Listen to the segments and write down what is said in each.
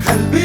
Kalbi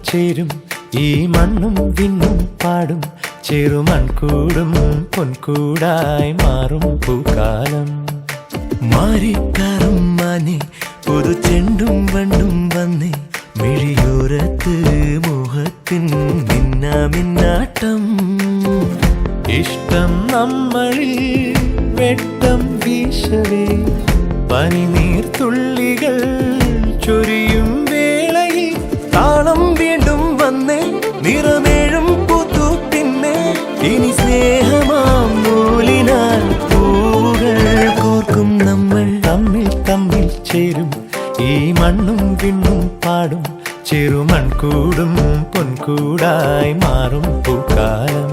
ചേരും ഈ മണ്ണും വിണ്ണും പാടും ചെറുമൺകൂടും പൊൻകൂടായി മാറും പൂക്കാലം. മാറിക്കാറും മാനെ പുതുചെണ്ടും വണ്ടും വന്നേ മിഴിയോരത്ത് മോഹത്തിൻ മിന്നാമിന്നാട്ടം. ഇഷ്ടം നമ്മളിൽ വെട്ടം വീശവേ പനിനീർത്തുള്ളികൾ ചൊരിയും വേളയിൽ താളം വീണ്ടും വന്നേ നിറമേഴും പൂത്തു പിന്നെ ഇനി സ്നേഹമാം നൂലിനാൽ പൂകൾ കോർക്കും നമ്മൾ. തമ്മിൽ തമ്മിൽ ചേരും ഈ മണ്ണും വിണ്ണും പാടും ചെറുമൺകൂടും പൊൻകൂടായി മാറും പൂക്കാലം.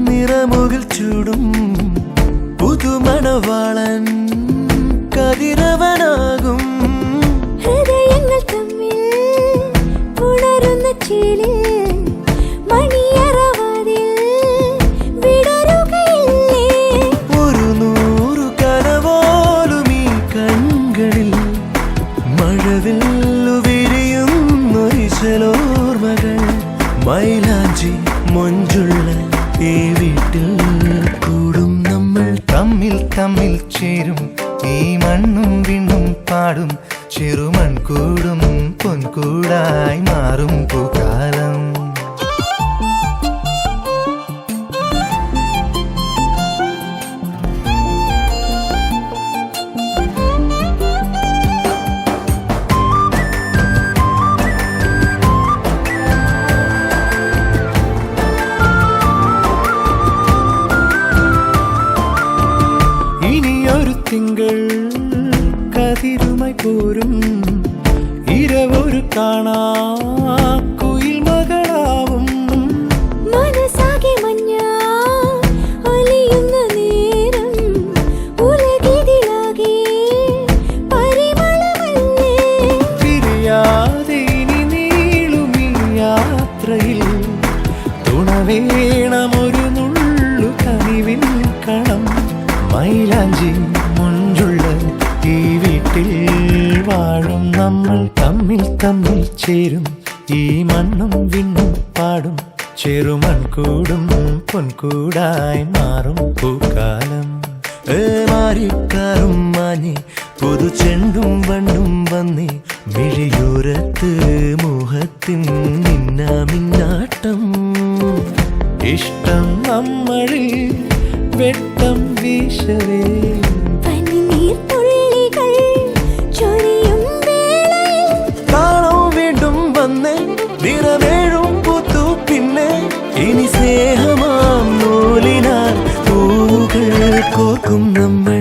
നിറമുകിൽ ചൂടും പുതുമണവാളൻ കതിരവനാകും. ഹൃദയങ്ങൾ തമ്മിൽ ഉണരുന്ന ചേലിൽ മണിയറവാതിൽ വിടരുകയില്ലേ. ഒരു നൂറു കനവോലും ഈ കൺകളിൽ മഴവില്ലു വിരിയുന്നൊരിശലോർമകൾ. മൈലാഞ്ചി മൊഞ്ചുള്ള ഈ വീട്ടിൽ കൂടും നമ്മൾ. തമ്മിൽ തമ്മിൽ ചേരും ഈ മണ്ണും വിണ്ണും പാടും ചെറുമൺകൂടും പൊൻകൂടായി മാറും പൂക്കാലം. തിങ്കൾ കതിരുമായി പോരും ഇരവൊരു കാണാ കുയിൽ മകളാവും. മനസാകെ മഞ്ഞ ഒലിയുന്ന നേരം ഉലകിതിലാകെ പരിമളമല്ലേ. പിരിയാതെ ഇനി നീളുമീ യാത്രയിൽ തുണവേണമൊരു നുള്ളു കനിവിൻ കണം. മൈലാഞ്ചി മൊഞ്ചുള്ള ഈ വീട്ടിൽ വാഴും നമ്മൾ. തമ്മിൽ തമ്മിൽ ചേരും ഈ മണ്ണും വിണ്ണും പാടും ചെറുമൺകൂടും പൊൻകൂടായി മാറും പൂക്കാലം. മാറിക്കാറും മാനെ പുതുചെണ്ടും വണ്ടും വന്നേ മിഴിയോരത്ത് മോഹത്തിൻ മിന്നാമിന്നാട്ടം. ഇഷ്ടം നമ്മളിൽ വെട്ടം വീശവേ പനിനീർത്തുള്ളികൾ ചൊരിയും വേളയിൽ താളം വീണ്ടും വന്നേ നിറമേഴും പൂത്തു പിന്നെ ഇനി സ്നേഹമാം നൂലിനാൽ പൂകൾ കോർക്കും നമ്മൾ.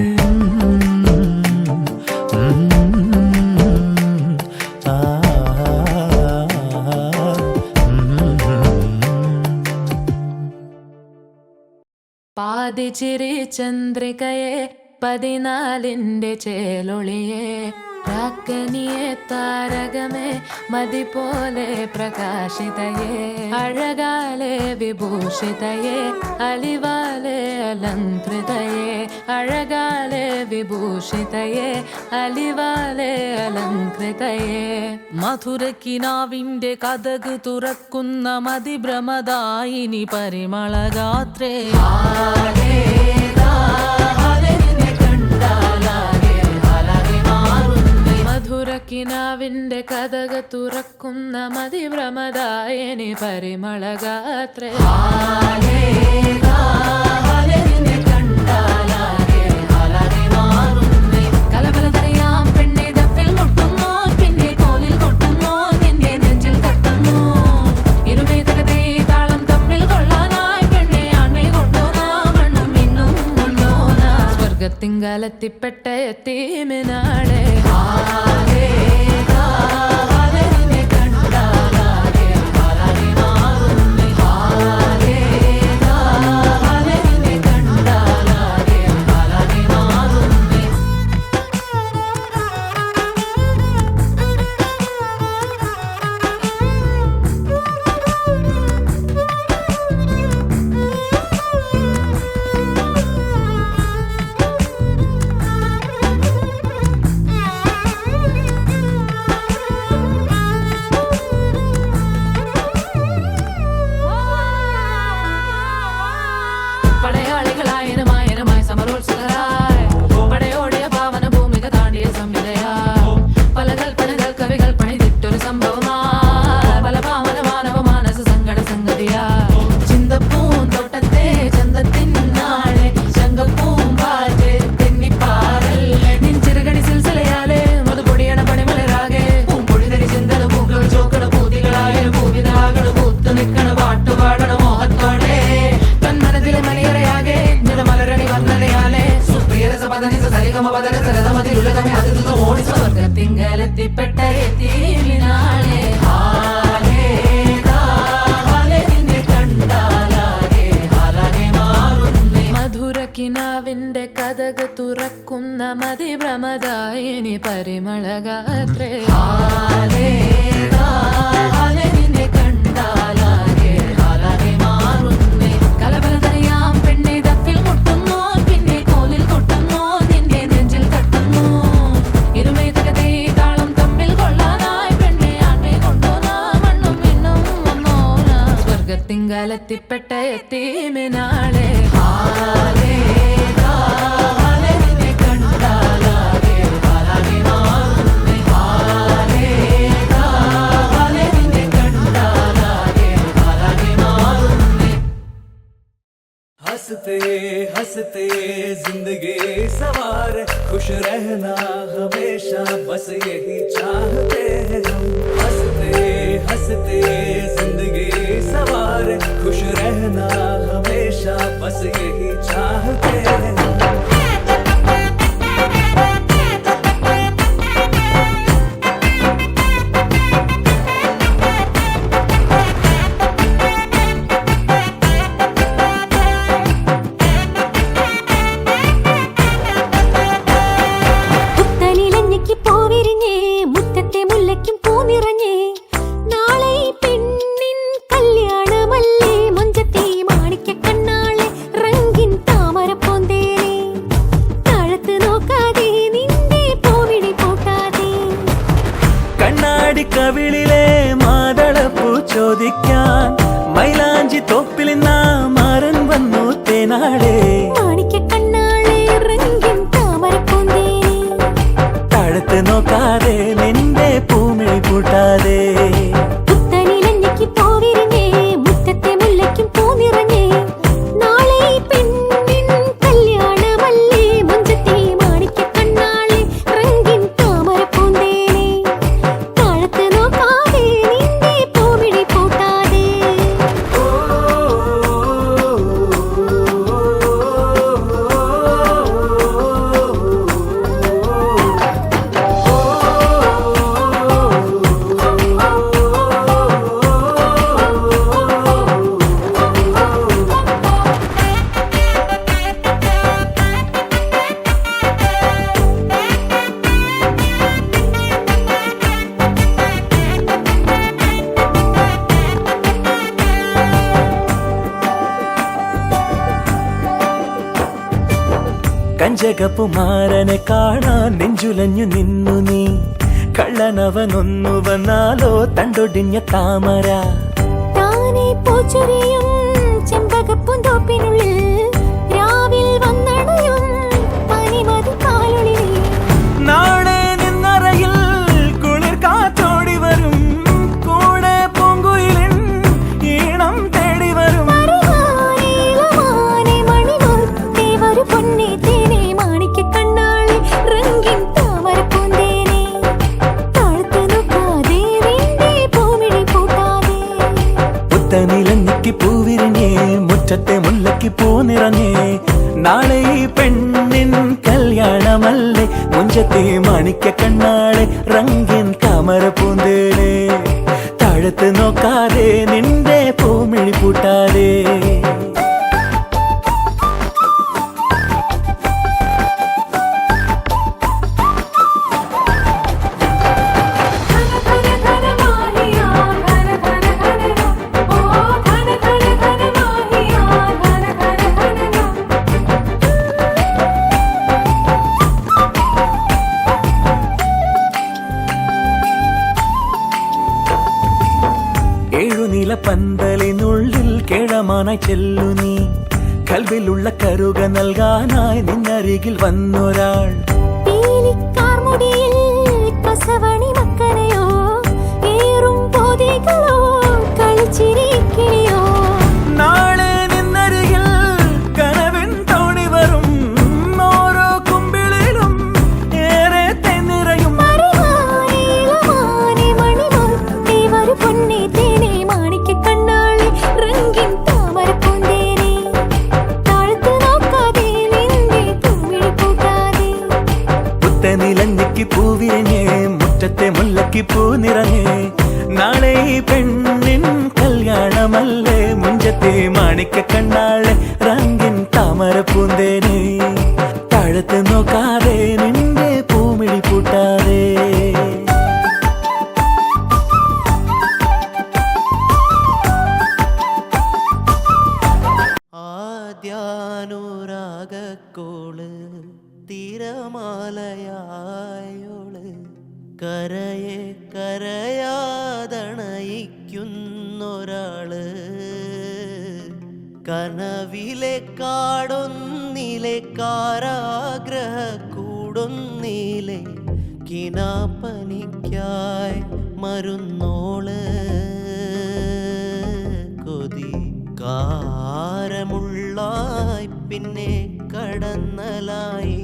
പാതിച്ചിരി ചന്ദ്രികയെ 14 ചേലൊളിയെ രാക്കനിയെ താരകമേ മതി പോലെ പ്രകാശിതയെ അഴകാലെ വിഭൂഷിതയെ അലിവാലെ അലങ്കൃതയെ അഴകാലെ വിഭൂഷിതയെ അലിവാലെ അലങ്കൃതയെ. മധുരക്കിനാവിന്റെ കഥക് തുറക്കുന്ന മതിഭ്രമദായിനി പരിമളഗാത്രേ. മധുരക്കിനാവിന്റെ കഥക് തുറക്കുന്ന മതിഭ്രമദായിനി പരിമളഗാത്രേ. കലബലതറിയാം പെണ്ണെ ദഫിൽ മുട്ടുന്നു പിന്നെ കോലിൽ കൊട്ടുന്നു നിന്റെ നെഞ്ചിൽ തട്ടുന്നു ഇരുമേതകത്തെ താളം തമ്മിൽ കൊള്ളാനായി പെണ്ണെ ആൺമേ കൊണ്ടോനാ മണ്ണും ഇന്നും കൊണ്ടോനാ. സ്വർഗത്തിൽ സ്വർഗത്തിങ്കലെത്തിപ്പെട്ട എത്തീമിനാളെ സ്വർഗത്തിങ്കലെത്തിപ്പെട്ട എത്തീമിനാളെ മധുരക്കിനാവിന്റെ കഥക് തുറക്കുന്ന മതിഭ്രമദായിനി പരിമളഗാത്രേ നിന്നെ കണ്ടാലാകെ ഹാലാകെ മാറുന്നേ കലബലതറിയാം പെണ്ണെ ദഫിൽ മുട്ടുന്നു പിന്നെ കോലിൽ കൊട്ടുന്നു നിന്റെ നെഞ്ചിൽ തട്ടുന്നു ഇരുമേ തകതേ താളം തമ്മിൽ കൊള്ളാനായി പെണ്ണെ ആൺമേ കൊണ്ടോനാ മണ്ണും മിണ്ണും വന്നോനാ സ്വർഗത്തിങ്കലെത്തിപ്പെട്ട എത്തീമിനാളെ हंसते हंसते जिंदगी सवार खुश रहना हमेशा बस यही चाहते हैं हम हंसते हंसते जिंदगी सवार खुश रहना हमेशा बस यही चाहते हैं हम കവിളിലെ മാതളപ്പൂ ചോദിക്കാൻ മൈലാഞ്ചി തോപ്പിൽ മാറൻ വന്നു തേനാളെ താഴത്ത് നോക്കാതെ നിന്റെ പൂമിഴി കൂട്ടാതെ കഞ്ചകപ്പുമാരനെ കാണാൻ നെഞ്ചുലഞ്ഞു നിന്നു നീ കള്ളനവനൊന്നു വന്നാലോ തണ്ടൊടിഞ്ഞ താമര താനേ പൂച്ചൊരിയും ചെമ്പകപ്പൂന്തോപ്പിനുള്ളിൽ രാവിൽ വന്നണയും പനിമതി കാലുള്ളിൽ നാളെ നിന്നറയിൽ കുളിർ കാത്തോടി വരും കൂടെ പൂങ്കുയിലിൻ ഈണം തേടി വരും പൊന്നെ തേനെ മാണിക്ക കണ്ണാളി റംഗിൻ താമര പൂന്തേനെ താഴ്ത്തു നോക്കാതെ നിന്റെ പൂമിഴി പൂട്ടാതെ പുത്തനിലഞ്ഞിക്ക് പൂവിരി മുറ്റത്തെ മുല്ലയ്ക്ക് പൂ നിറഞ്ഞേ നാളെ ഈ പെണ്ണിൻ കല്യാണമല്ലേ മുഞ്ചത്തെ മാണിക്ക കണ്ണാളെ റംഗിൻ താമര പൂന്തേനെ താഴത്ത് നോക്കാതെ നിന്റെ പൂമിഴി പൂട്ടാതെ ഏഴുനില പന്തലിനുള്ളിൽ കേഴമാനായി ചെല്ലു നീ കൽവിലുള്ള കരുക നൽകാനായി നിന്നരികിൽ വന്നൊരാൾ പീലിക്കാർമുടിയിൽ കസവണി മക്കരയോ ഏറും പൊതികളോ കളിച്ചിരിക്കിളിയോ നാളെ നിന്നരികിൽ കനവിൻ തോണി വരും ഓരോ കുമ്പിളിലും ഏറെ തെന്നിറയും മറിമാനേ മണിമാർ തേവരു പൊന്നേ തേനേ മാണിക്ക കണ്ണാളെ റംഗിൻ താമര പൂന്തേനെ താഴത്ത് നോക്കാതെ നിന്റെ പൂമിഴി പൂട്ടാതെ പുത്തനിലഞ്ഞയ്ക്ക് പൂവിരഞ്ഞേ മുറ്റത്തെ മുല്ലയ്ക്ക് പൂ നിറഞ്ഞേ നാളെ ഈ പെണ്ണിൻ കല്യാണമല്ലേ മുഞ്ചത്തെ മാണിക്ക കണ്ണാളെ റംഗിൻ താമര പൂന്തേനെ താഴത്ത് നോക്കാതെ നിന്റെ പൂമിഴി പൂട്ടാതെ ആദ്യാനുരാഗക്കോള് തിരമാലയായോള് കരയെ കരയാതണയിക്കുന്നൊരാള് കനവിലെ കാടൊന്നിലെ കാരാഗ്രഹ കൂടൊന്നിലെ കിനാപ്പനിക്കായി മരുന്നോള് കൊതി കാരമുള്ളായി പിന്നെ കടന്നലായി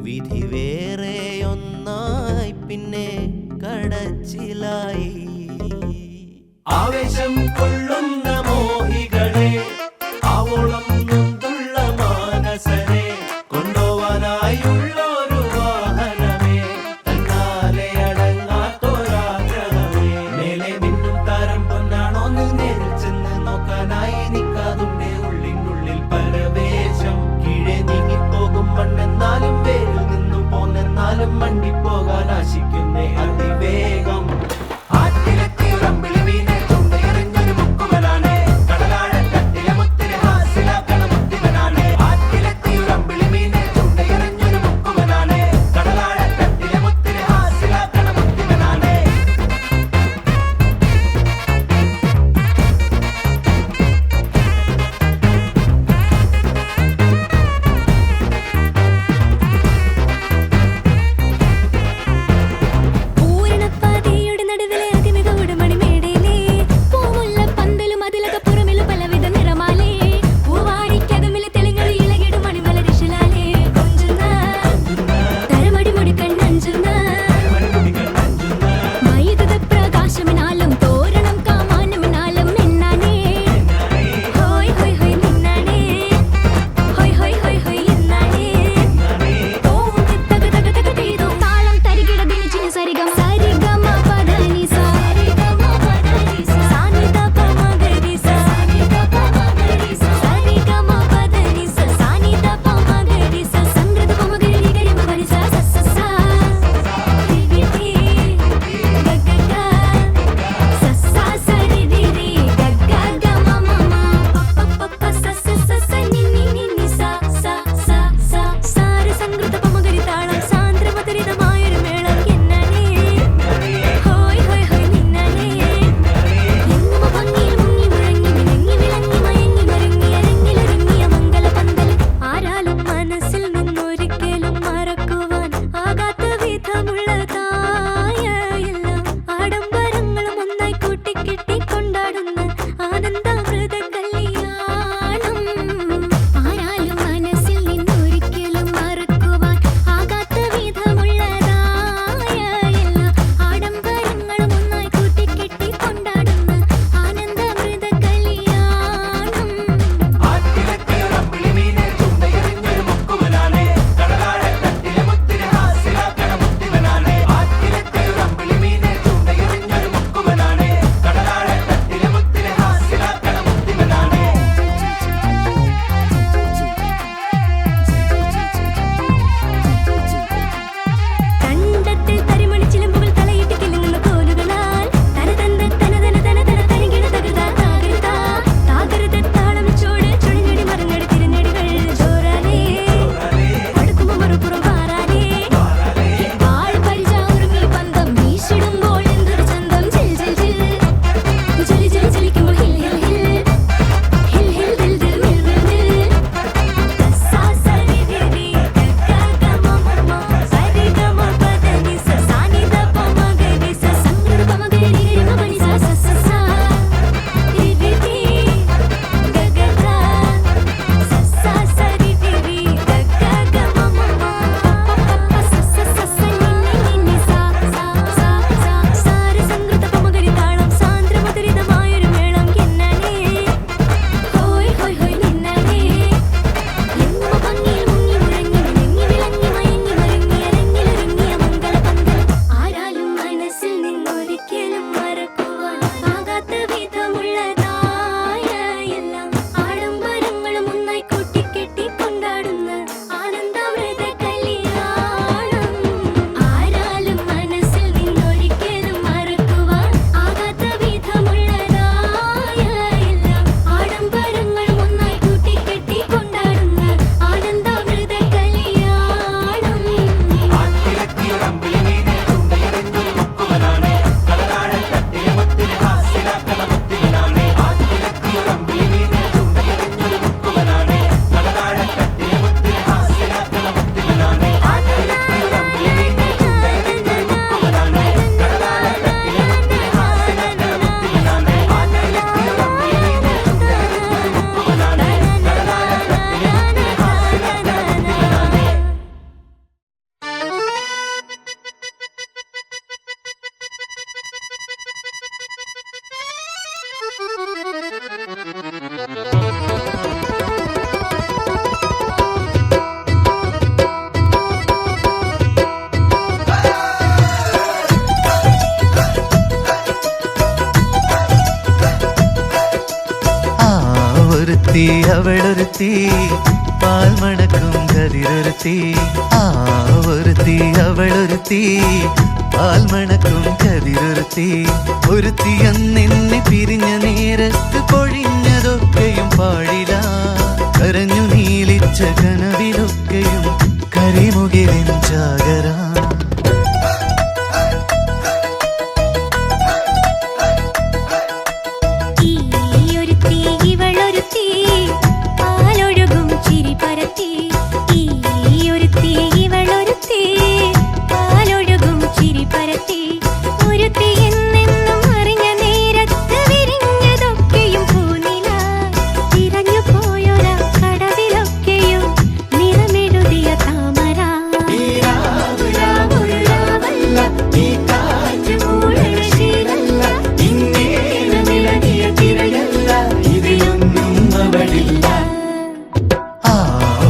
വിധി വേറെ ഒന്നായി പിന്നെ കടച്ചിലായി ആവേശം കൊള്ളുന്ന മോഹികളെ ആവോളം നൊന്തുള്ള മാനസരെ കൊണ്ടുപോവാനായുള്ളൊരു വാഹനമേ തന്നാലെ അടങ്ങാത്തൊരാഗ്രഹമേ മേലെ മിന്നും താരം പൊന്നാണോ നേരിൽ ചെന്ന് നോക്കാനായി നിൽക്കാതുണ്ടേ ഉള്ളിനുള്ളിൽ പരവേശം കീഴെ നീങ്ങിപ്പോകും മണ്ണെന്നാലും വേരിൽ നിന്നും പോന്നെന്നാലും മണ്ടിപ്പോകാൻ ആശിക്കുന്നേ അതിവേഗം ആറ്റിലെത്തിയൊരമ്പിളി വീണേ ചുണ്ടയെറിഞ്ഞൊരു മുക്കുമലാണ് കടലാ ഒരുത്തി അവളൊരുത്തി പാൽ മണക്കും കതിരൊരുത്തി ആ ഒരുത്തി അവളൊരുത്തി പാൽ മണക്കും കതിരൊരുത്തി ഒരുത്തി അന്നെന്നെ പിരിഞ്ഞ നേരത്ത് പൊഴിഞ്ഞതൊക്കെയും പാടില്ല കരഞ്ഞു നീലിച്ച കനവിലൊക്കെയും കരിമുകിലിൻ ചാകര ഈയൊരുത്തി ഇവളൊരുത്തി പാലൊഴുകും ചിരി പരത്തി ഈയൊരുത്തി ഇവളൊരുത്തി പാലൊഴുകും ചിരി പരത്തി ഒരുത്തി എന്നെന്നും അറിഞ്ഞ നേരത്ത് വിരിഞ്ഞതൊക്കെയും പൂനില തിരഞ്ഞു പോയൊരാ കടവിലൊക്കെയും നിറമെഴുതിയ താമര ആ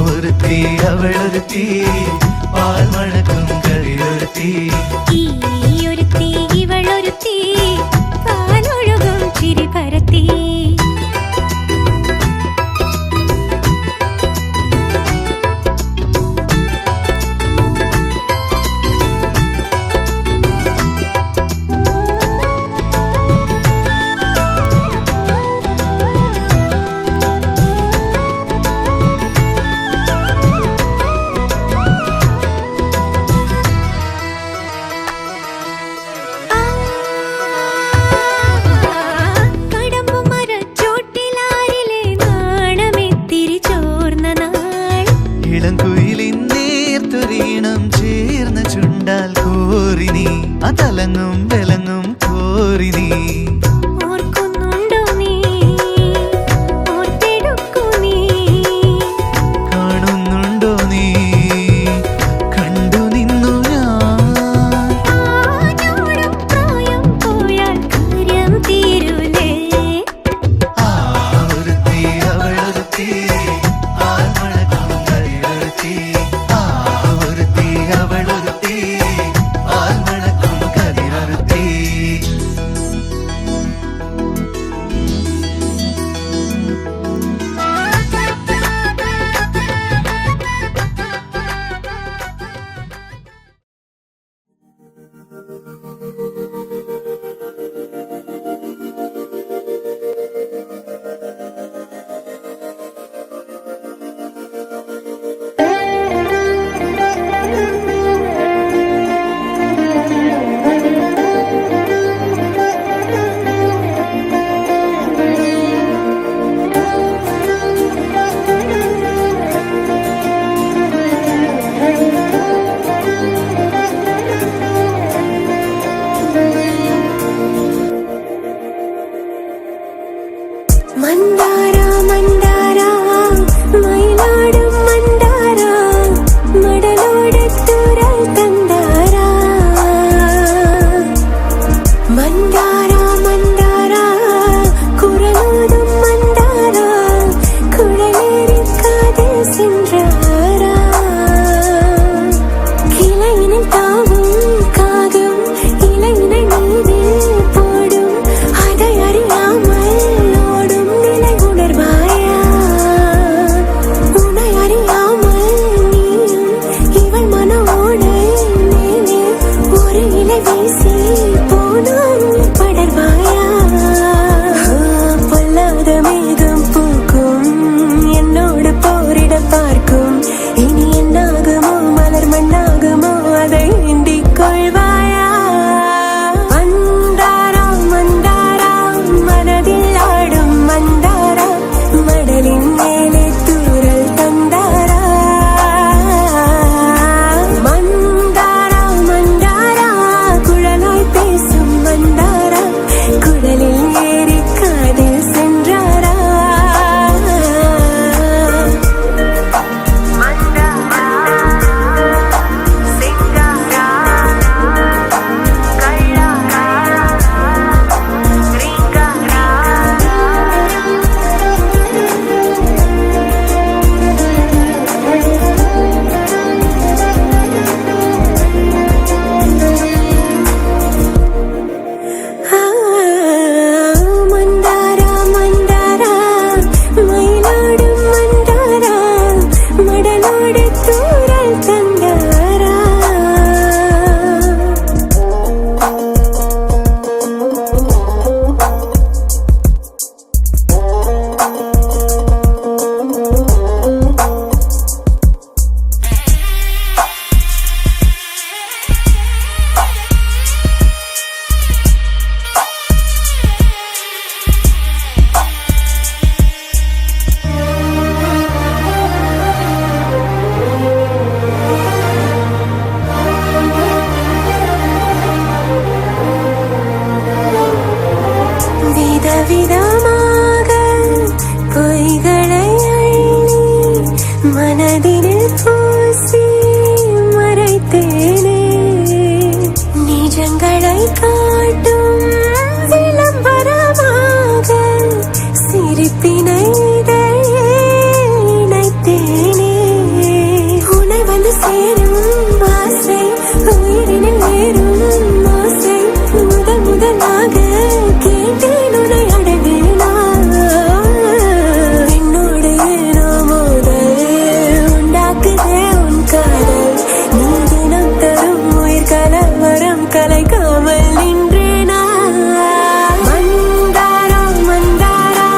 ഒരുത്തി അവളൊരുത്തി പാൽ മണക്കും കതിരൊരുത്തി ഈയൊരുത്തി ഇവളൊരുത്തി പാലൊഴുകും ചിരി പരത്തി കടമ്പുമരച്ചോട്ടിലാരിലെ നാണമെത്തിരി ചോർന്ന നാൾ ഇളംകുയിലിൻ നേർത്തുരീണം ചേർന്ന ചുണ്ടാൽ കോറിനി അതലങ്ങും വിലങ്ങും കോറിനി ഓർക്കുന്നുണ്ടോ നീ ഓർത്തെടുക്കൂ നീ കാണുന്നുണ്ടോ നീ കണ്ടു നിന്നു ഞാൻ ആനോടും പ്രായം പോയാൽ കാര്യം തീരൂലേ ആ ഒരുത്തി അവളൊരുത്തി പാൽ മണക്കും കതിരൊരുത്തി ആ ഒരുത്തി അവളൊരുത്തി പാൽ മണക്കും കതിരൊരുത്തി பூசி மறைத்தேனே நிஜங்களை காட்டும் விளம்பரமாக சிரிப்பினை இணைத்தேனே உன்னை வந்து சேரும் ஆசை உயிரினில் ஏறும் ஆசை முதலாக கேட்டேன் உன்னை அடைவேனா என்னோடு ஏனோ மோதல் உண்டாக்குதே உன் காதல் நீ தினம் தரும் உயிர் கலவரம் கலைக்காமல் நின்றேனா மந்தாரா மந்தாரா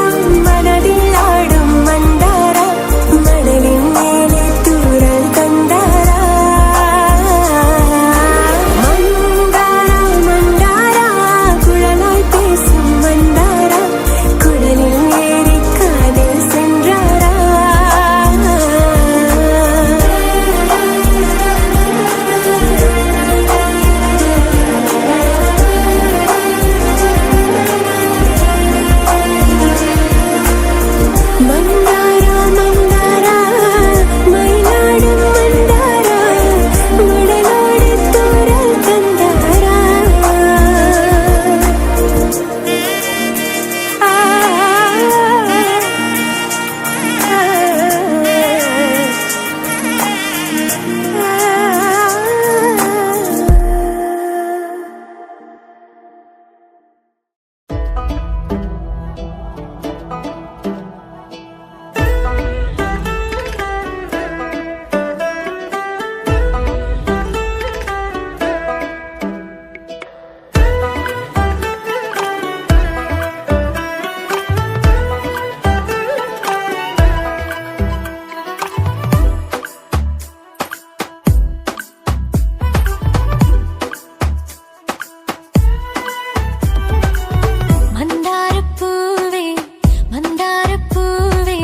மனதில் ஆடும் மந்தாரா மணலின் மேலே தூரல் தந்தாரா மந்தாரா மந்தாரா குழலாய் பேசும் மந்தாரா குழலில் ஏறி காதில் சென்றாரா மந்தாரா மந்தாரா மயிலாடும் மந்தாரா மணலோடு தூரல் தந்தாரா மந்தாரப்பூவே மந்தாரப்பூவே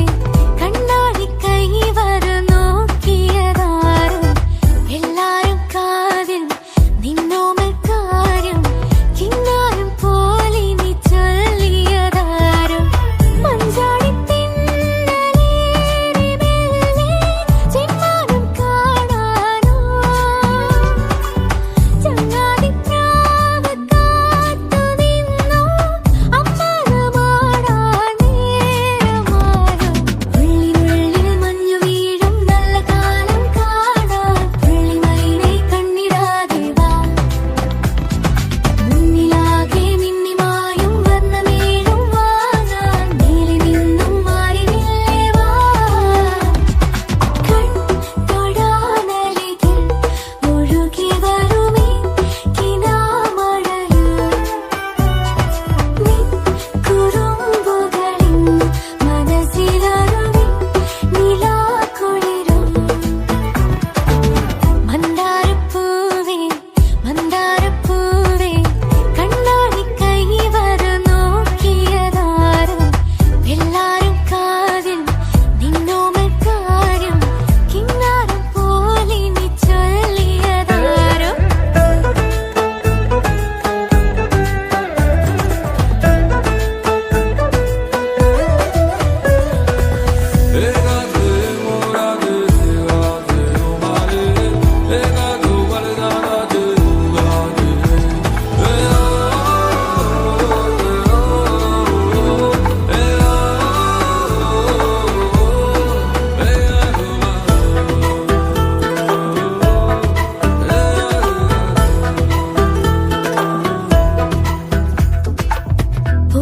கண்ணாடி கை வர നോക്കിയതാരും എല്ലാരും കാതിൽ നിന്നോമൽ കാര്യം കിന്നാരം പോലെ നീ ചൊല്ലിയതാരും മഞ്ചാടി തിന്നലേറി മെല്ലെ ചെമ്മാനം കാണാനോ ചങ്ങാതി പ്രാവ് കാത്തു നിന്നോ അമ്മാനമാടാൻ നേരമായോ ഉള്ളിനുള്ളിൽ മഞ്ഞു വീഴും നല്ല കാലം കാണാൻ വെള്ളിമൈനെ കണ്ണിടാതെ വാ മുന്നിലാകെ മിന്നിമായും വർണ്ണമേഴും വാങ്ങാൻ മേലെ നിന്നും മാറിനില്ലേ വാ കൺ തൊടാനലികിൽ ഒഴുകി വരുമീ കിനാമഴയോ നിൻ കുറുമ്പുകളിൻ മനസ്സിലൊരുമി നിലാക്കുളിരും മന്ദാരപ്പൂവേ മന്ദാരപ്പൂവേ കണ്ണാടി കൈ വര നോക്കിയതാരും എല്ലാരും കാതിൽ നിന്നോമൽ കാര്യം കിന്നാരം പോലെ നീ ചൊല്ലിയതാരും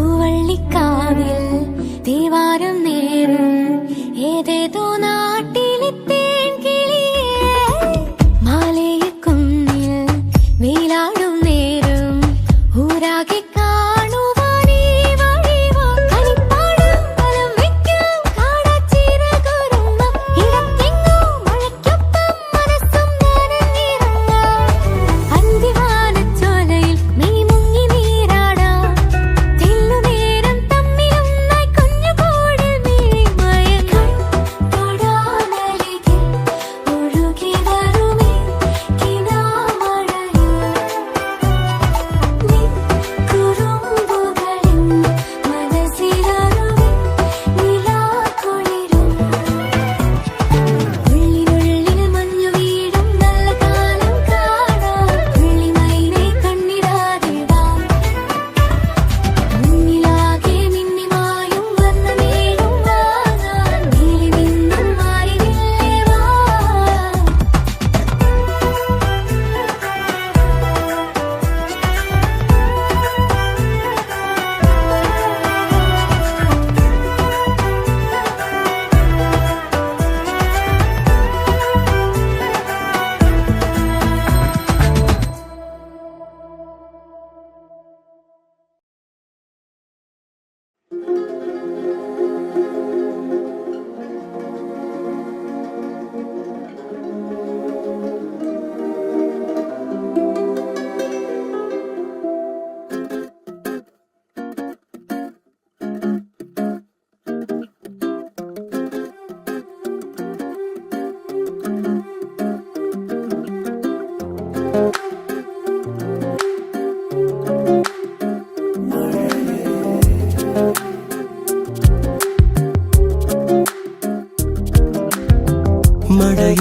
പൂവള്ളിക്കാവിൽ ദേവാരം നേരും ഏതേതോ നാട്ടിലെ തേൻകിളിയേ മാലയക്കുന്നിൽ വെയിലാടും നേരം ഊരാകെ കാണുവാനീ വഴിവാ കളിപ്പാടും വലം വയ്ക്കും കാടച്ചിറകുരുമ്മ ഇടത്തെങ്ങോ മഴയ്ക്കൊപ്പം മനസ്സും നനഞ്ഞിറങ്ങാം അന്തിവാനച്ചോലയിൽ മെയ് മുങ്ങി നീരാടാം തെല്ലുനേരം തമ്മിലൊന്നായി കുഞ്ഞുകൂടിൽ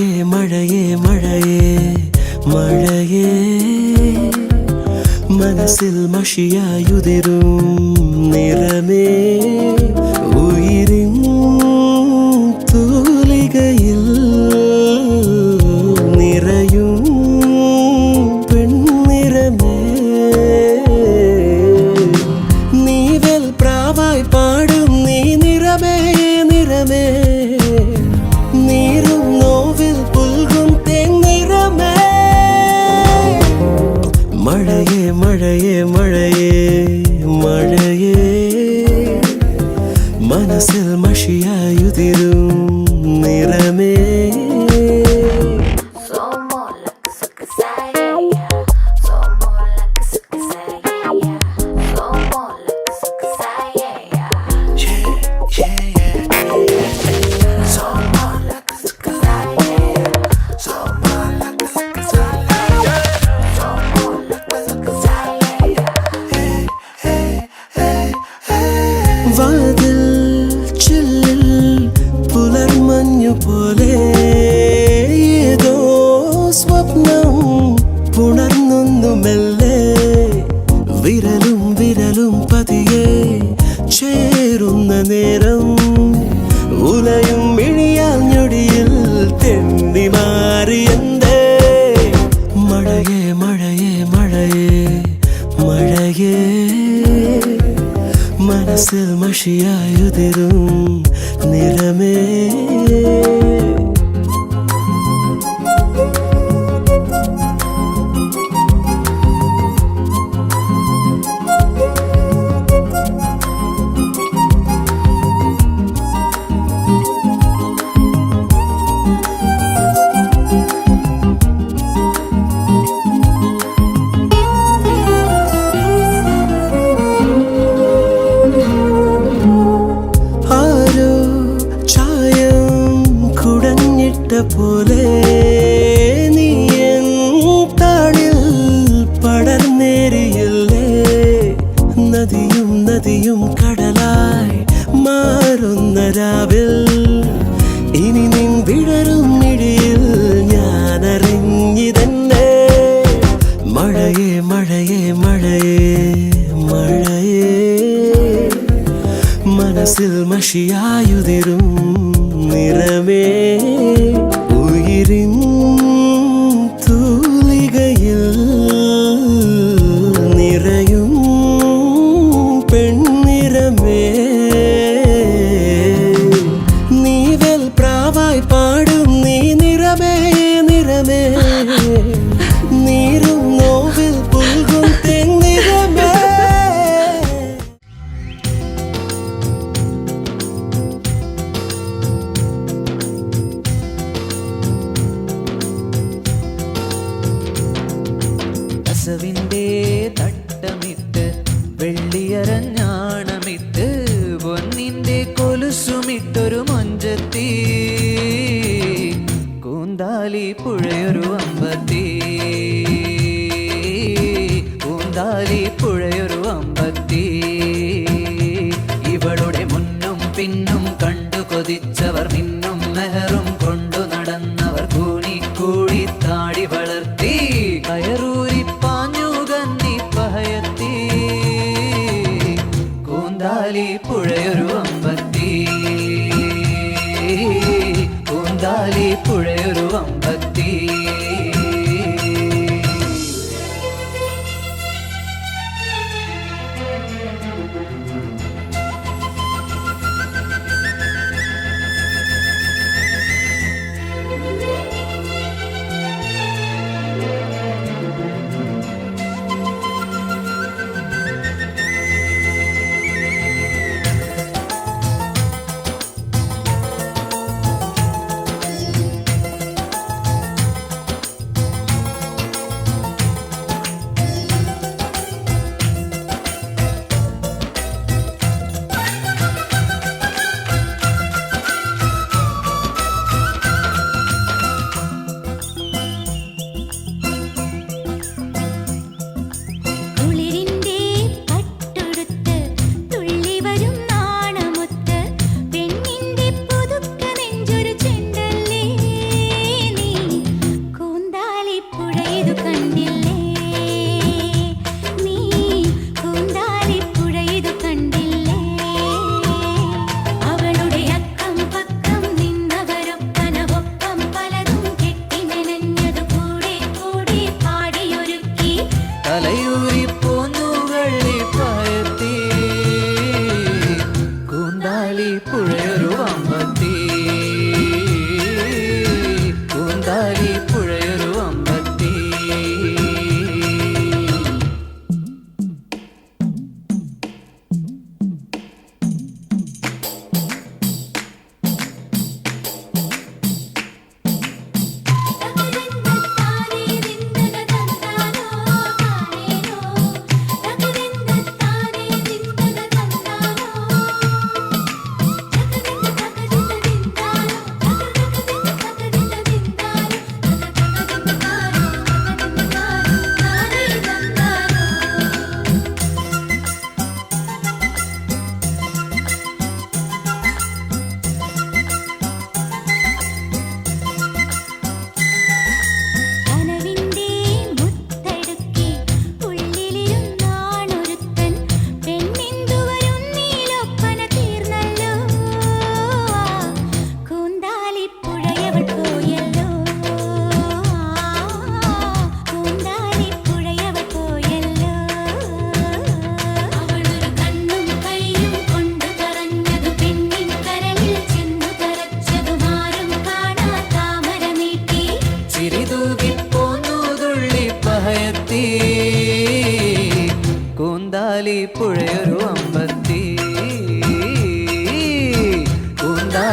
മഴയേ മഴയേ മഴയേ മഴയേ മനസ്സിൽ മഷിയായുതിരും നിറമേ ഉയിരിൻ തൂലികയിൽ നിറയും പെൺനിറമേ നീവൽ പ്രാവായി പാടും നീ നിറമേ നിറമേ നീരും നോവിൽ പുൽകും തെങ്ങിറമേ മഴയേ മഴയേ മഴയേ മഴയേ മനസ്സിൽ മഷിയായുതിരും നിറമേ വാതിൽ ചില്ലിൽ പുലർമഞ്ഞു പോലെ ഏതോ സ്വപ്നം പുണർന്നൊന്നു മെല്ലെ വിരലും വിരലും പതിയെ ചേരുന്ന നേരം ഉലയും മിഴിയാൽ ഞൊടിയിൽ തെന്നി മാറിയെന്തേ മഴയേ മഴയേ മഴയേ മഴയേ മനസ്സിൽ മഷിയായുതിരും നിറമേ പോലെ നീ എൻ താളിൽ പടർന്നേറിയില്ലേ നദിയും നദിയും കടലായി മാറുന്ന രാവിൽ ഇനി നിൻ വിടരും മിഴിയിൽ ഞാനറിഞ്ഞിതന്നെ മഴയേ മഴയേ മഴയേ മഴയേ മനസ്സിൽ മഷിയായുതിരും നിറമേ ഉയിരിൻ തൂലികയിൽ നിറയും പെൺനിറമേ നീവൽ പ്രാവായി പാടും നീ നിറമേ നിറമേ നീരും നോവിൽ പുൽകും തെങ്ങിറമേ കസവിൻ്റെ തട്ടമിട്ട് വെള്ളിയരഞ്ഞാണമിട്ട് പൊന്നിൻ്റെ കൊലുസുമിട്ടൊരു മൊഞ്ചത്തി കൂന്താലി പുഴയൊരു അമ്പത്തി കൂന്താലി പുഴയൊരു അമ്പത്തി ഇവളുടെ മുന്നും പിന്നും കണ്ടു കൊതിച്ചവർ മിന്നും മെഹറും കൊണ്ടു നടന്നവർ കൂനി കൂടി താടി വളർത്തി കയറൂരി പാഞ്ഞു കന്നി പഹയത്തി കൂന്താലി പുഴയൊരു അമ്പത്തി കൂന്താലി പുഴയൊരു അമ്പത്തി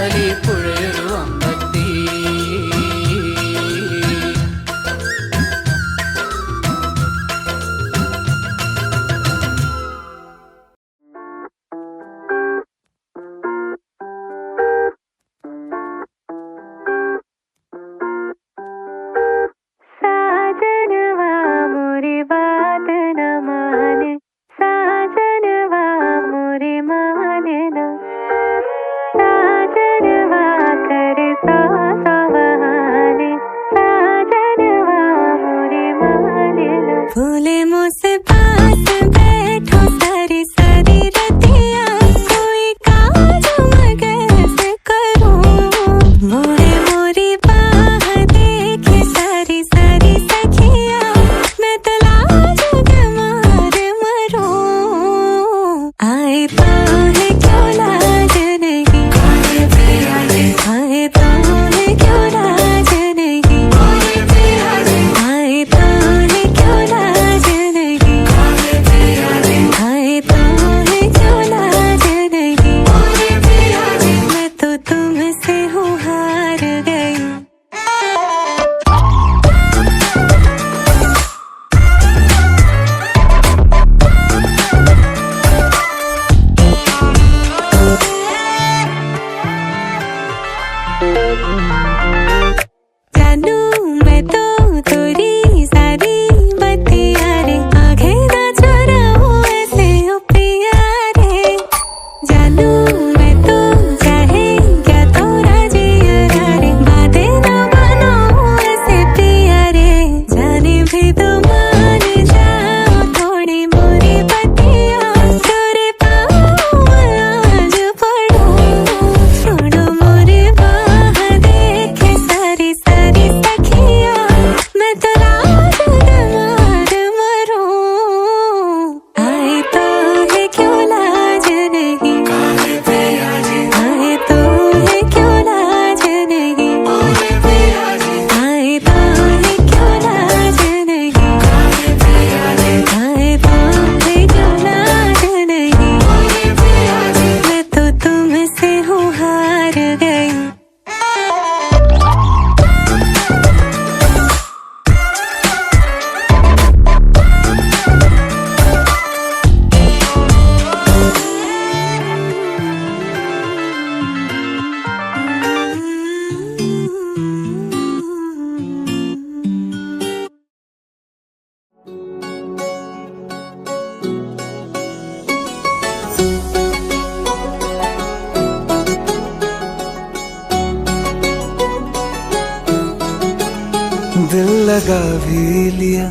പൂന്താലി പുഴയൊരു അമ്പത്തി. साजनवा मोरे बात न माने, साजनवा मोरे माने न, साजनवा करे सौ सौ बहाने, साजनवा मोरे माने न। भूले मुझसे पास बैठो सारी सारी रतिया, कोई काज मगर से करूं, मोरे मोरी बाह देखे सारी सारी सखिया, मैं तो लाज के मारे मरूं। आए तो है क्यों लाज नहीं, आए तो है क्यों लाज नहीं, आए तो है क्यों लाज नहीं, आए तो है क्यों लाज नहीं, मैं तो तुमसे हूँ हार गई। जानू मैं तो तेरी सारी बतिया रे, आगे ना चुराऊं ऐसे ओ पिया रे। जानू मैं तो चाहे क्या तोरा जिया रे, बातें ना बनाऊं ऐसे पिया रे। जाने भी तो मान जाओ थोड़ी मोरी बतिया, तेरे पाँव आज पड़ूं, छोड़ो मोरे बाह देखे सारी सारी सखिया, मैं तो लाज के मारे मरूं। आए तो है क्यों लाज नहीं, आए तो है क्यों लाज नहीं, आए तो है क्यों लाज नहीं, आए तो है क्यों लाज नहीं, मैं तो तुमसे हूँ हार गई। दिल लगा भी लिया,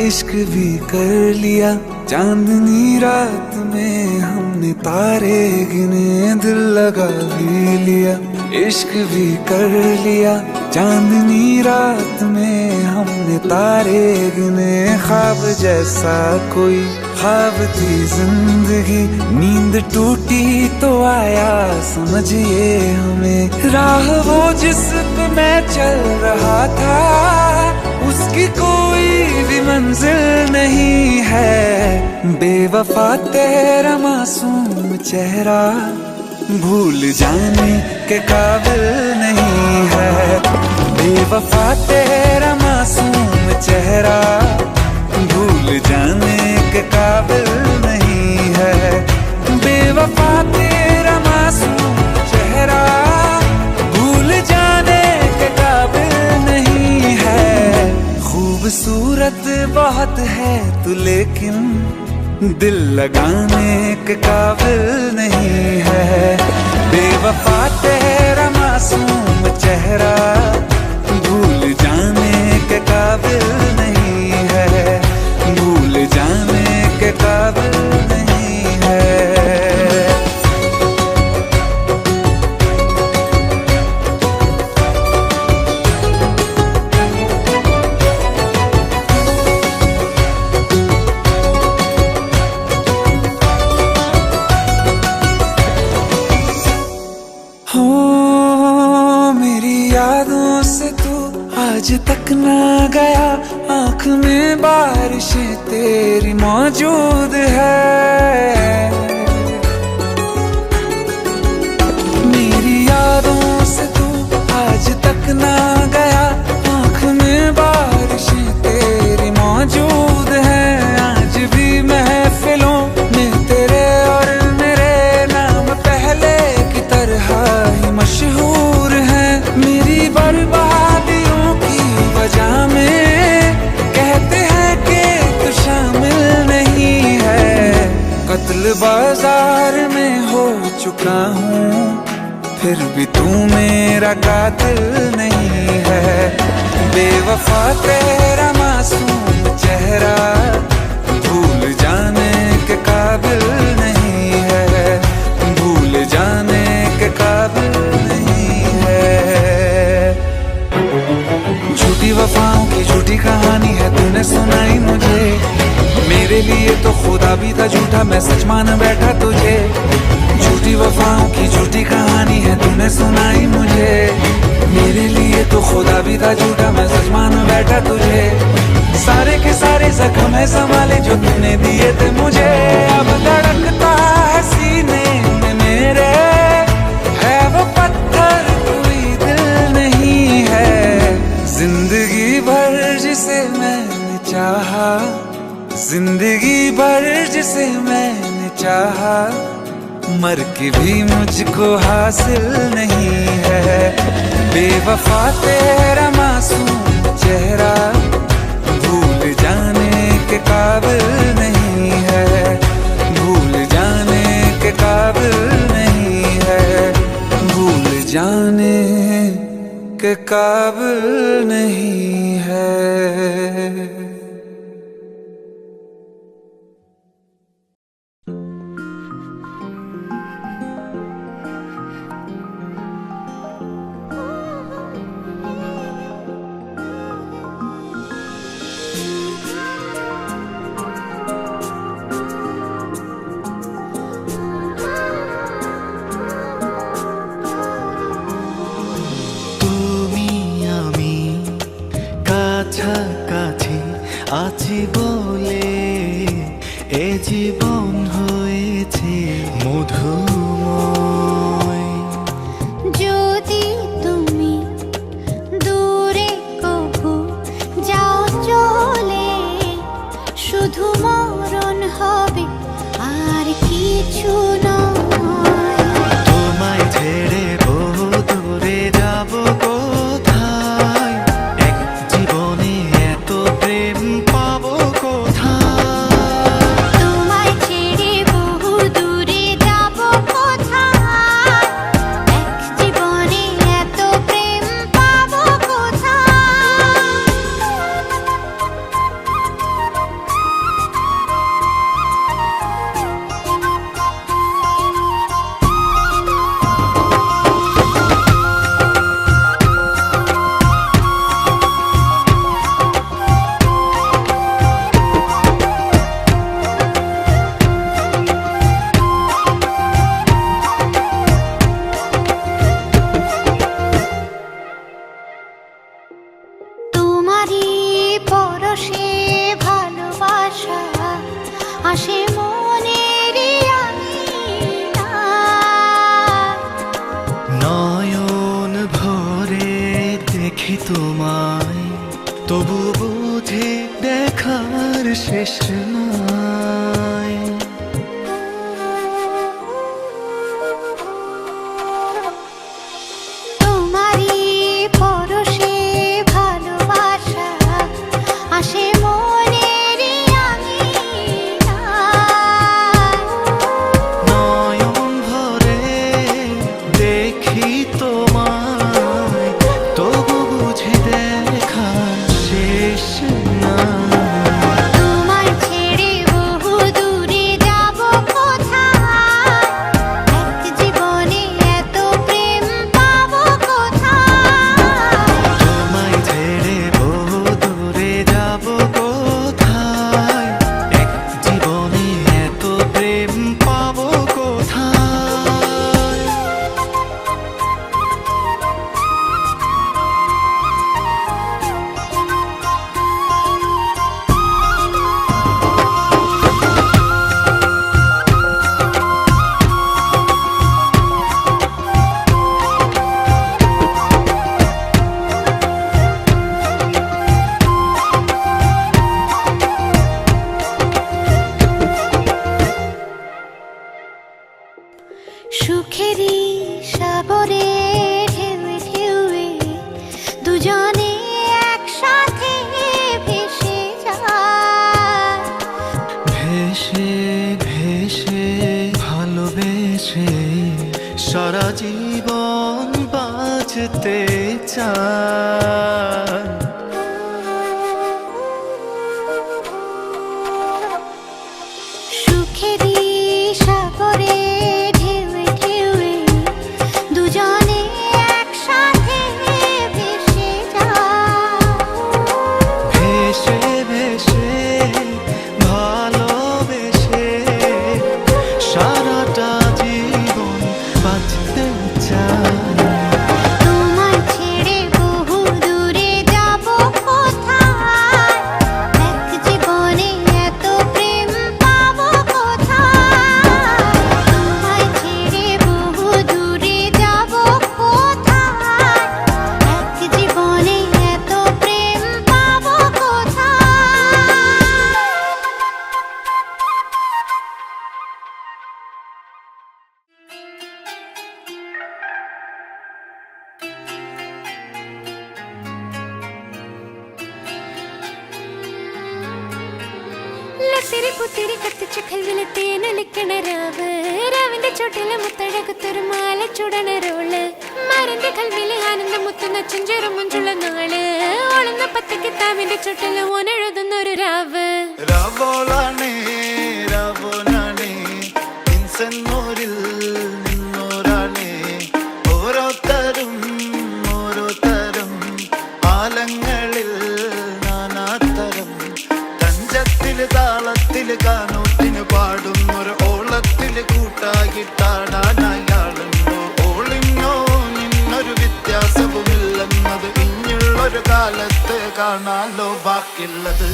इश्क भी कर लिया, चांदनी रात में हमने तारे गिने। दिल लगा भी लिया, इश्क भी कर लिया, चांदनी रात में हमने तारे गिने। ख्वाब जैसा कोई ख्वाब थी जिंदगी, नींद टूटी तो आया समझिए हमें। राह वो जिस पे मैं चल रहा था, उसकी कोई भी मंजिल नहीं है। बेवफा तेरा मासूम चेहरा भूल जाने के काबिल नहीं है। बेवफा तेरा मासूम चेहरा भूल जाने के काबिल नहीं है। बेवफा तेरा मासूम चेहरा भूल जाने के काबिल नहीं है। खूबसूरत बहुत है तू लेकिन दिल लगाने के काबिल नहीं है। बेवफा तेरा मासूम चेहरा भूल जाने के काबिल नहीं है। भूल जाने के काबिल नहीं है। यादों से तू आज तक ना गया, आँख में बारिशें तेरी मौजूद है। मेरी यादों का हूँ, फिर भी तू मेरा कातिल नहीं है। बेवफा तेरा मासूम चेहरा भूल जाने के काबिल नहीं है, भूल जाने के काबिल नहीं है। झूठी वफाओं की झूठी कहानी है तूने सुनाई मुझे, मेरे लिए तो खुदा भी था झूठा, मैं सच मान बैठा तुझे। झूठी वफाओं की झूठी कहानी है तूने सुनाई मुझे, मेरे लिए तो खुदा भी था झूठा, मैं सच मान बैठा तुझे। सारे के सारे जख्म है संभाले जो तूने दिए थे मुझे, अब धड़कता है सीने में मेरे, है वो पत्थर कोई दिल नहीं है। जिंदगी भर जिसे मैंने चाहा, जिंदगी भर जिसे मैंने चाहा, मर के भी मुझको हासिल नहीं है। बेवफा तेरा मासूम चेहरा भूल जाने के काबिल नहीं है, भूल जाने के काबिल नहीं है, भूल जाने के काबिल नहीं है। কাছাকাছি আছি বলে এ জীবন হয়েছে মধুময়। যদি তুমি দূরে কভু যাও চলে, শুধু মরণ হবে আর কিছু নয়। তোমায় ছেড়ে বহু দূরে যাব কোথায়, এক জীবনে এত প্রেম পাবো কোথায়। তোমায় ছেড়ে বহু দূরে যাব কোথায়, এক জীবনে এত প্রেম পাবো কোথায়। তোমারই পরশে ভালোবাসা আসে মনের আঙিনায়। নয়ন ভরে দেখি তোমায়, তবু বুঝে দেখার শেষ নাই। তোমারই পরশে ভালোবাসা আসে মনের আঙিনায়। নয়ন ভরে দেখি তোমায়, তবু বুঝে দেখার শেষ নাই। তোমায় ছেড়ে জীবন বাঁচতে চায়। সুখেরই সাগরে ঢেউে ঢেউে দুজনে একসাথে ভেসে যায়। ভেসে ভেসে ভালোবেসে সারাটা জীবন বাঁচতে চায়। তোমায় ছেড়ে বহু দূরে যাব কোথায়, এক জীবনে এত প্রেম পাবো কোথায়। তোমায় ছেড়ে বহু দূরে যাব কোথায়, এক জীবনে এত প্রেম পাবো কোথায়। ലത്തിരി പുത്തിരി കത്തിച്ച കൽവിലെ തേനൊലിക്കണ രാവ്, രാവിന്റെ ചോട്ടില് മുത്തഴകത്തൊരു മാല ചുടണ റോള്, മരന്റെ കൽവിലെ ആനന്ദം മുത്തുന്ന ചെഞ്ചേറും മുഞ്ചുള്ള നാള്, ഓളുന്ന പത്ത് കിതാബിന്റെ ചുട്ടില് ഓനെഴുതുന്നൊരു രാവ്. രാവോളാണേ രാവോനാണേ ഇൻസെന്നൂരിൽ നിന്നോരാണേ, ഓരോരുത്തരും ഓരോരുത്തരും ആലങ്ങളിൽ നാനാതരം, തഞ്ചത്തില് താളത്തില് കാനൂട്ടിന് പാടുന്നൊരു ഓളത്തില് കൂട്ടാകിട്ടാടാനയാളുണ്ടോ. ഓളിനോ നിന്നൊരു വ്യത്യാസവുമില്ലെന്നത് ഇനിയുള്ളൊരു കാലത്ത് കാണാലോ ബാക്കിയുള്ളത്.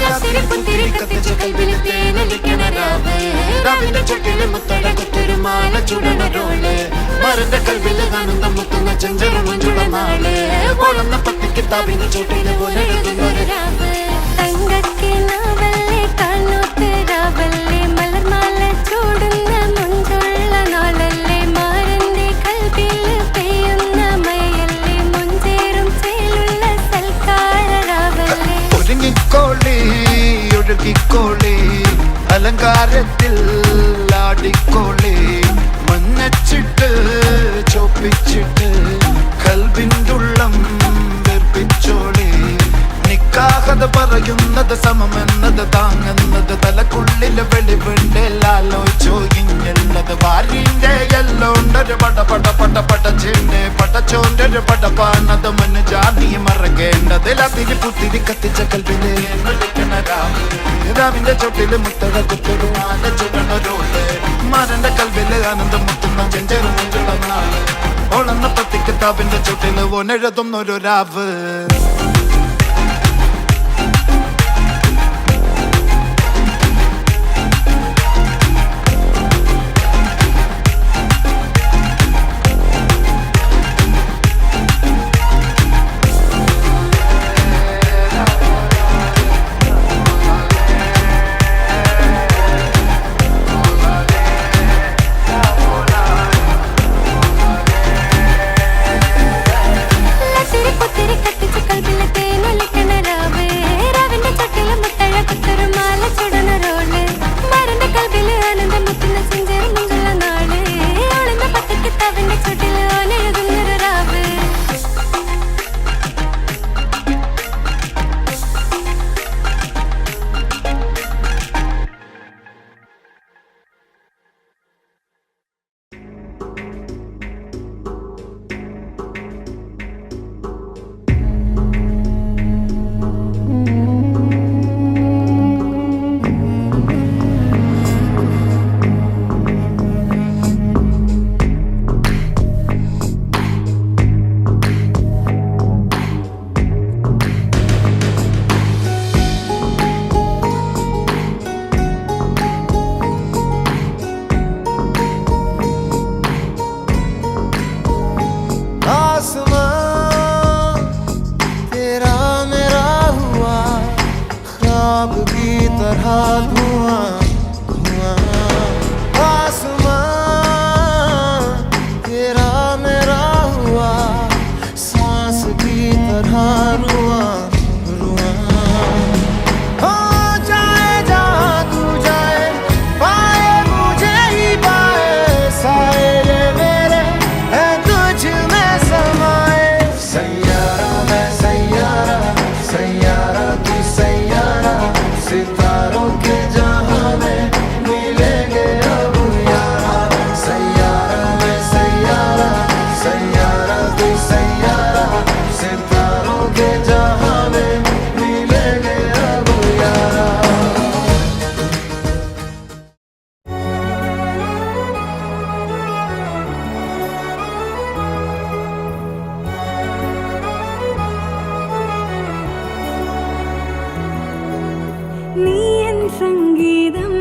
ലത്തിരി പുത്തിരി കത്തിച്ച കൽവിലെ തേനൊലിക്കണ രാവ്, രാവിന്റെ ചോട്ടില് മുത്തഴകത്തൊരു മാല ചുടണ റോള്, മരന്റെ കൽവില് ആനന്ദം മുത്തുന്ന ചെഞ്ചെറു മഞ്ചുള്ള നാള്, ഓളുന്ന പത്ത് കിതാബിന്റെ ചോട്ടില് ഓനെഴുതുന്നൊരു രാവ്. തങ്കക്കിനാവല്ലേ കാൽനൂത്ത് രാവല്ലേ, മലർമാല ചൂടുന്ന മുഞ്ചുള്ള നാളല്ലേ, മാരന്റെ കൽവില് പെയ്യുന്ന മഴയല്ലേ, മുഞ്ചേറും ചേലുള്ള സൽക്കാര രാവല്ലേ. ഒരുങ്ങിക്കോളി ഒഴുകിക്കോളി അലങ്കാരത്തിൽ ആടിക്കോളി, മഞ്ഞച്ചിട്ട് ചോപ്പിച്ചിട്ട് കൽവിൻ്റെ ഉള്ളം വെറുപ്പിച്ചോളി. നിക്കാഹത് പറയുന്നത് സമമെന്നത് താങ്ങുന്നത് തലക്കുള്ളില് വെളിവുണ്ടെല്ലാലോചോ ഇഞ്ഞുള്ളത്, വാരിന്റെ എല്ലോണ്ടൊരു പട പട പട പടച്ചിന്റെ പടച്ചോണ്ടൊരു പടപ്പാണത് മണ്ണ് ജാതി മറക്കേണ്ടത്. ലത്തിരി പുത്തിരി കത്തിച്ച കൽവിലെ നൊലിക്കണ രാവ്, രാവിന്റെ ചോട്ടില് മുത്തഴകത്തൊരു മാല ചുടണ റോള്, മരന്റെ കൽവില് ആനന്ദം മുത്തുന്ന ചെഞ്ചെറു മുഞ്ചുള്ള നാള്, ഓളന്ന പത്ത് കിതാബിന്റെ ചോട്ടില് ഓനെഴുതുന്നൊരു രാവ്. ലത്തിരി പുത്തിരി കത്തിച്ച की तरह रुआ रुआ हो जाए जहाँ तू जाए पाए मुझे ही पाए साए ये मेरे है तुझ में समाए सैयारा मैं सैयारा सैयारा तू सैयारा सितारों के जहां में मिलेंगे अब यारा सैयारा मैं सैयारा सैयारा तू सैयारा सितारों के जहां में मिलेंगे अब यारा നീ എൻ സംഗീതം